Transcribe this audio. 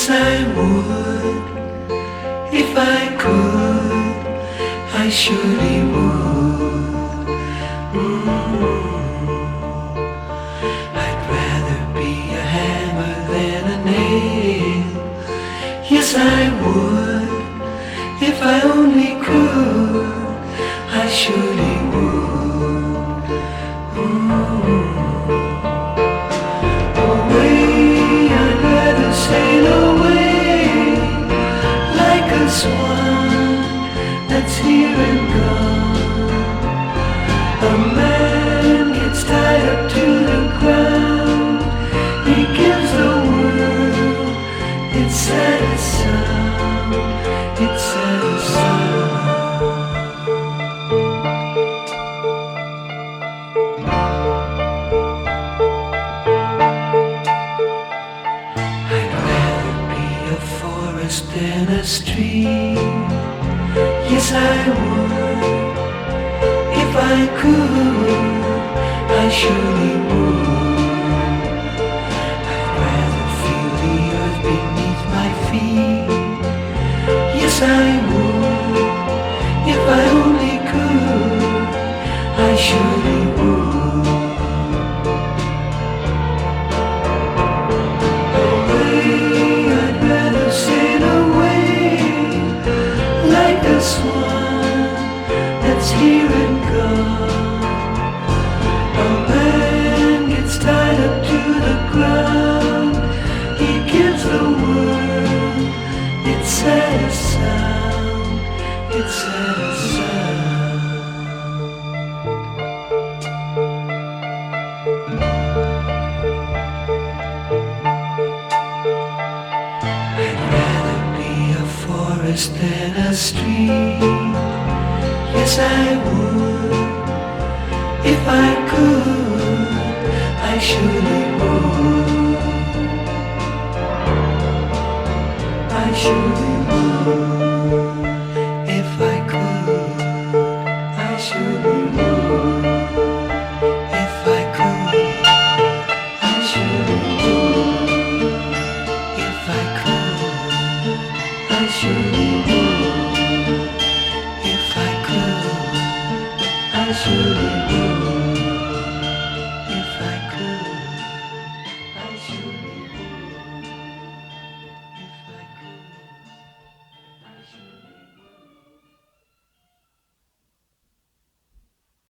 Yes, I would. If I could, I surely would. I'd rather be a hammer than a nail. Yes, I would. If I only could, I surely would. Away, I'd rather sail away like a swan that's here and gone. A man gets tied up to the ground. He gives the world its saddest sound, its saddest sound. I'd rather be a forest than a stream. Yes, I would. If I could, I surely would. I'd rather feel the earth beneath my feet. Yes, I would. If I only could, I surely would. Away, I'd rather sail away like a swan that's here and gone. A man gets tied up to the ground. He gives the world its saddest sound, its saddest sound. I'd rather be a forest than a stream. Yes, I would. If I could, I surely would. I surely would.